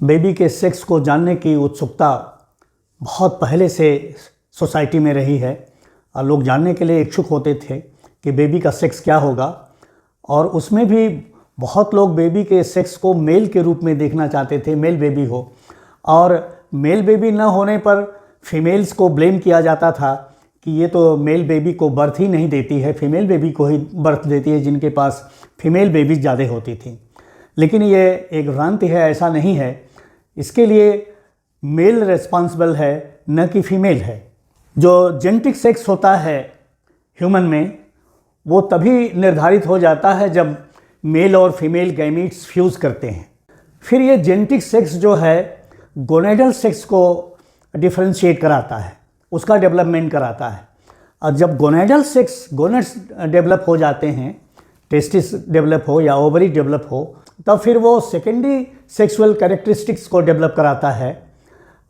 Baby के sex को जानने की उत्सुकता बहुत पहले से सोसाइटी में रही है और लोग जानने के लिए इच्छुक होते थे कि बेबी का सेक्स क्या होगा। और उसमें भी बहुत लोग बेबी के सेक्स को मेल के रूप में देखना चाहते थे, मेल बेबी हो। और मेल बेबी न होने पर फीमेल्स को ब्लेम किया जाता था कि ये तो मेल बेबी को बर्थ ही नहीं देती है, फीमेल बेबी को ही बर्थ देती है, जिनके पास फीमेल बेबीज ज़्यादा होती थी। लेकिन ये एक भ्रांति है, ऐसा नहीं है। इसके लिए मेल रिस्पॉन्सिबल है, न कि फीमेल है। जो जेनेटिक सेक्स होता है ह्यूमन में, वो तभी निर्धारित हो जाता है जब मेल और फीमेल गैमीट्स फ्यूज़ करते हैं। फिर ये जेनेटिक सेक्स जो है गोनेडल सेक्स को डिफरेंशिएट कराता है, उसका डेवलपमेंट कराता है। और जब गोनेडल सेक्स, गोनेड्स डेवलप हो जाते हैं, टेस्टिस डेवलप हो या ओवरी डेवलप हो, तब फिर वो सेकेंडरी सेक्सुअल कैरेक्टरिस्टिक्स को डेवलप कराता है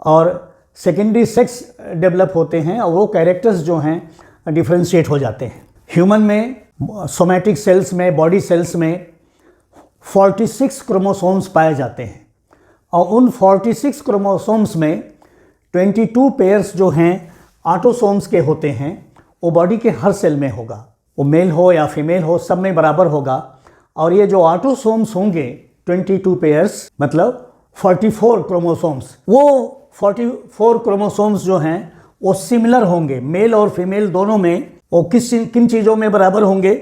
और सेकेंडरी सेक्स डेवलप होते हैं और वो कैरेक्टर्स जो हैं डिफरेंशिएट हो जाते हैं। ह्यूमन में सोमैटिक सेल्स में, बॉडी सेल्स में 46 क्रोमोसोम्स पाए जाते हैं और उन 46 क्रोमोसोम्स में 22 पेयर्स जो हैं ऑटोसोम्स के होते हैं। वो बॉडी के हर सेल में होगा, वो मेल हो या फीमेल हो, सब में बराबर होगा। और ये जो ऑटोसोम्स होंगे 22 पेयर्स मतलब 44 क्रोमोसोम्स, वो 44 क्रोमोसोम्स जो हैं वो सिमिलर होंगे मेल और फीमेल दोनों में। वो किन चीज़ों में बराबर होंगे?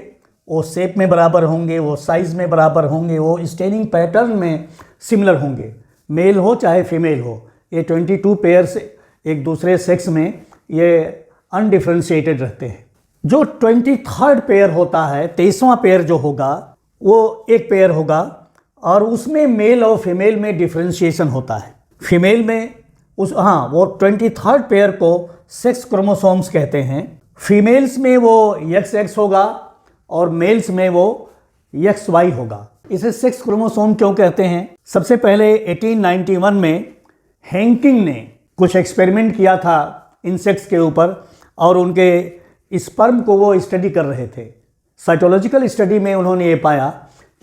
वो शेप में बराबर होंगे, वो साइज़ में बराबर होंगे, वो स्टेनिंग पैटर्न में सिमिलर होंगे, मेल हो चाहे फीमेल हो। ये 22 पेयर्स एक दूसरे सेक्स में ये अनडिफ्रेंशिएटेड रहते हैं। जो 23rd पेयर होता है, 23वां पेयर जो होगा, वो एक पेयर होगा और उसमें मेल और फीमेल में डिफरेंशिएशन होता है। फीमेल में वो 23rd पेयर को सेक्स क्रोमोसोम्स कहते हैं। फीमेल्स में वो XX होगा और मेल्स में वो XY होगा। इसे सेक्स क्रोमोसोम क्यों कहते हैं? सबसे पहले 1891 में हैंकिंग ने कुछ एक्सपेरिमेंट किया था इंसेक्ट्स के ऊपर और उनके स्पर्म को वो स्टडी कर रहे थे। साइटोलॉजिकल स्टडी में उन्होंने ये पाया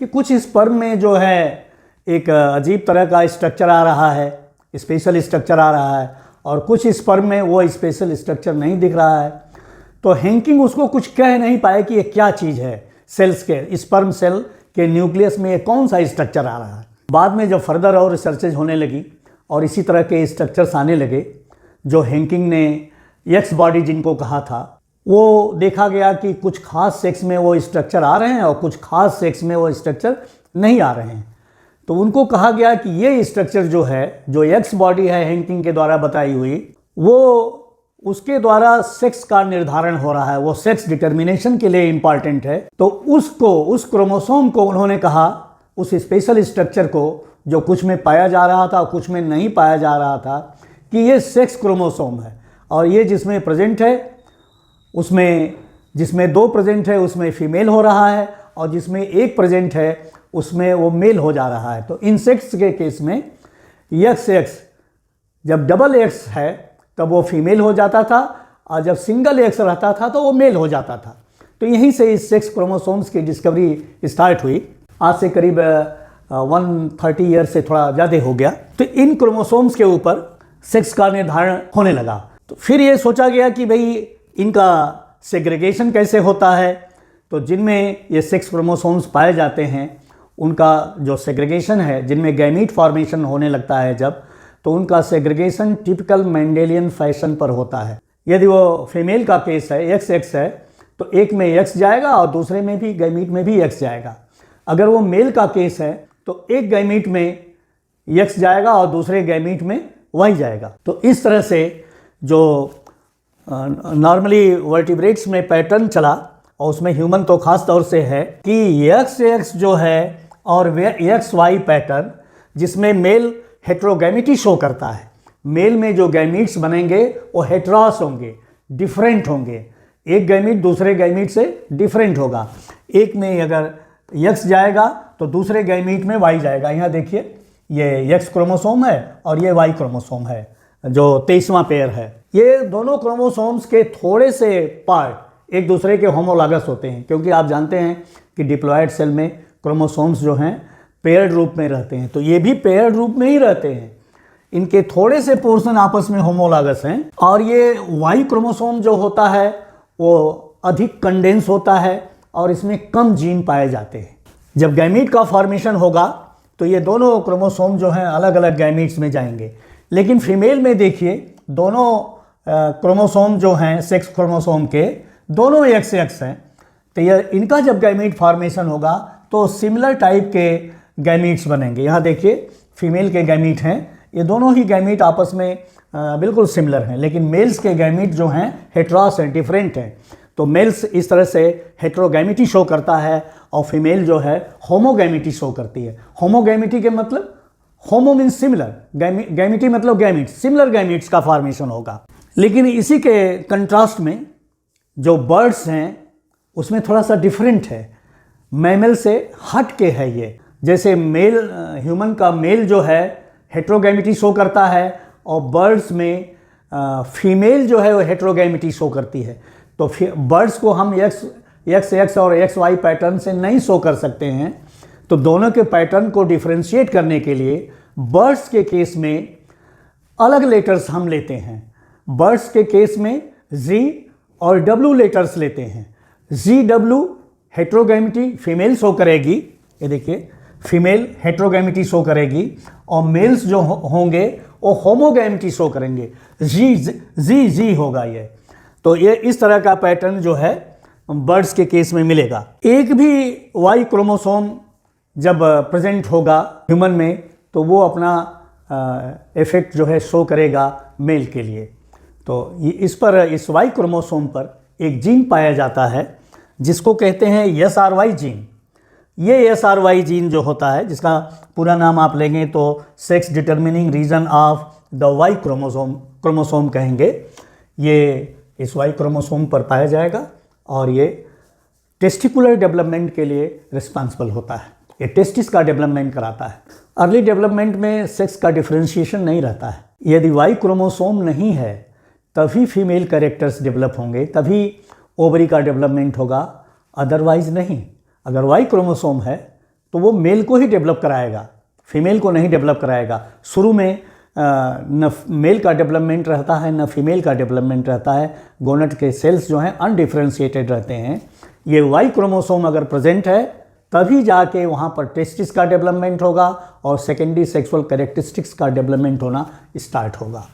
कि कुछ स्पर्म में जो है एक अजीब तरह का स्ट्रक्चर आ रहा है, स्पेशल स्ट्रक्चर आ रहा है, और कुछ स्पर्म में वो स्पेशल स्ट्रक्चर नहीं दिख रहा है। तो हैंकिंग उसको कुछ कह नहीं पाए कि ये क्या चीज़ है। सेल्स के, स्पर्म सेल के न्यूक्लियस में ये कौन सा स्ट्रक्चर आ रहा है। बाद में जब फर्दर और रिसर्चेज होने लगी और इसी तरह के स्ट्रक्चर्स आने लगे, जो हैंकिंग ने एक्स बॉडी जिनको कहा था, वो देखा गया कि कुछ खास सेक्स में वो स्ट्रक्चर आ रहे हैं और कुछ खास सेक्स में वो स्ट्रक्चर नहीं आ रहे हैं। तो उनको कहा गया कि ये स्ट्रक्चर जो है, जो एक्स बॉडी है हैंकिंग के द्वारा बताई हुई, वो उसके द्वारा सेक्स का निर्धारण हो रहा है, वो सेक्स डिटर्मिनेशन के लिए इंपॉर्टेंट है। तो उस क्रोमोसोम को उन्होंने कहा, उस स्पेशल स्ट्रक्चर को जो कुछ में पाया जा रहा था कुछ में नहीं पाया जा रहा था, कि ये सेक्स क्रोमोसोम है। और ये जिसमें प्रेजेंट है, उसमें जिसमें 2 प्रेजेंट है उसमें फीमेल हो रहा है और जिसमें 1 प्रेजेंट है उसमें वो मेल हो जा रहा है। तो इंसेक्ट्स के केस में XX, जब डबल X है तब वो फीमेल हो जाता था और जब सिंगल X रहता था तो वो मेल हो जाता था। तो यहीं से इस सेक्स क्रोमोसोम्स की डिस्कवरी स्टार्ट हुई। आज से करीब 130 ईयर से थोड़ा ज़्यादा हो गया। तो इन क्रोमोसोम्स के ऊपर सेक्स का निर्धारण होने लगा। तो फिर ये सोचा गया कि भाई इनका सेग्रीगेशन कैसे होता है। तो जिनमें ये सेक्स क्रोमोसोम्स पाए जाते हैं उनका जो सेग्रीगेशन है, जिनमें गैमीट फॉर्मेशन होने लगता है जब, तो उनका सेग्रीगेशन टिपिकल मेंडेलियन फैशन पर होता है। यदि वो फीमेल का केस है, XX है, तो एक में X जाएगा और दूसरे में भी गैमीट में भी X जाएगा। अगर वो मेल का केस है तो एक गैमीट में X जाएगा और दूसरे गैमीट में Y जाएगा। तो इस तरह से जो नॉर्मली वर्टिब्रेट्स में पैटर्न चला, और उसमें ह्यूमन तो खास तौर से है कि XX जो है और XY पैटर्न, जिसमें मेल हेट्रोगैमिटी शो करता है। मेल में जो गैमीट्स बनेंगे वो हेट्रॉस होंगे, डिफरेंट होंगे। एक गैमीट दूसरे गैमीट से डिफरेंट होगा। एक में अगर X जाएगा तो दूसरे गैमीट में Y जाएगा। यहाँ देखिए, ये X क्रोमोसोम है और ये Y क्रोमोसोम है, जो 23वां पेयर है। ये दोनों क्रोमोसोम्स के थोड़े से पार्ट एक दूसरे के होमोलॉगस होते हैं, क्योंकि आप जानते हैं कि डिप्लॉयड सेल में क्रोमोसोम्स जो हैं पेयर्ड रूप में रहते हैं, तो ये भी पेयर्ड रूप में ही रहते हैं। इनके थोड़े से पोर्शन आपस में होमोलॉगस हैं, और ये वाई क्रोमोसोम जो होता है वो अधिक कंडेंस होता है और इसमें कम जीन पाए जाते हैं। जब गैमीट का फॉर्मेशन होगा तो ये दोनों क्रोमोसोम जो हैं अलग अलग गैमीट्स में जाएंगे, लेकिन फीमेल में देखिए दोनों क्रोमोसोम जो हैं सेक्स क्रोमोसोम के दोनों एक्स हैं, तो ये इनका जब गैमीट फॉर्मेशन होगा तो सिमिलर टाइप के गैमीट्स बनेंगे। यहाँ देखिए फीमेल के गैमीट हैं, ये दोनों ही गैमीट आपस में बिल्कुल सिमिलर हैं, लेकिन मेल्स के गैमीट जो हैं हेट्रोस हैं, डिफरेंट हैं। तो मेल्स इस तरह से हेट्रोगैमिटी शो करता है और फीमेल जो है होमोगैमिटी शो करती है। होमोगैमिटी के मतलब होमो मीन्स सिमिलर, गैमिटी मतलब गैमिट, सिमिलर गैमिट्स का फॉर्मेशन होगा। लेकिन इसी के कंट्रास्ट में जो बर्ड्स हैं उसमें थोड़ा सा डिफरेंट है, मैमल से हट के है ये। जैसे मेल ह्यूमन का मेल जो है हेट्रोगैमिटी शो करता है और बर्ड्स में फीमेल जो है वो हेट्रोगैमिटी शो करती है। तो बर्ड्स को हम एक्स और एक्स वाई पैटर्न से नहीं शो कर सकते हैं, तो दोनों के पैटर्न को डिफ्रेंशिएट करने के लिए बर्ड्स के केस में अलग लेटर्स हम लेते हैं। बर्ड्स के केस में जी और डब्ल्यू लेटर्स लेते हैं। जी डब्ल्यू हेट्रोगैमिटी फीमेल शो करेगी, ये देखिए फीमेल हेट्रोगैमिटी शो करेगी, और मेल्स जो होंगे वो होमोगैमिटी शो करेंगे, जी होगा ये। तो ये इस तरह का पैटर्न जो है बर्ड्स के केस में मिलेगा। एक भी वाई क्रोमोसोम जब प्रेजेंट होगा ह्यूमन में तो वो अपना इफेक्ट जो है शो करेगा मेल के लिए। तो इस वाई क्रोमोसोम पर एक जीन पाया जाता है जिसको कहते हैं SRY जीन। ये SRY जीन जो होता है, जिसका पूरा नाम आप लेंगे तो sex determining region of the Y chromosome कहेंगे। ये इस वाई क्रोमोसोम पर पाया जाएगा और ये टेस्टिकुलर डेवलपमेंट के लिए रिस्पॉन्सिबल होता है। ये टेस्टिस का डेवलपमेंट कराता है। अर्ली डेवलपमेंट में सेक्स का डिफरेंशिएशन नहीं रहता है। यदि वाई क्रोमोसोम नहीं है तभी फीमेल कैरेक्टर्स डेवलप होंगे, तभी ओवरी का डेवलपमेंट होगा, अदरवाइज नहीं। अगर वाई क्रोमोसोम है तो वो मेल को ही डेवलप कराएगा, फीमेल को नहीं डेवलप कराएगा। शुरू में न मेल का डेवलपमेंट रहता है न फीमेल का डेवलपमेंट रहता है। गोनेट के सेल्स जो हैं अनडिफ्रेंशिएटेड रहते हैं। ये वाई क्रोमोसोम अगर प्रेजेंट है तभी जाके वहाँ पर टेस्टिस का डेवलपमेंट होगा और सेकेंडरी सेक्सुअल कैरेक्टरिस्टिक्स का डेवलपमेंट होना स्टार्ट होगा।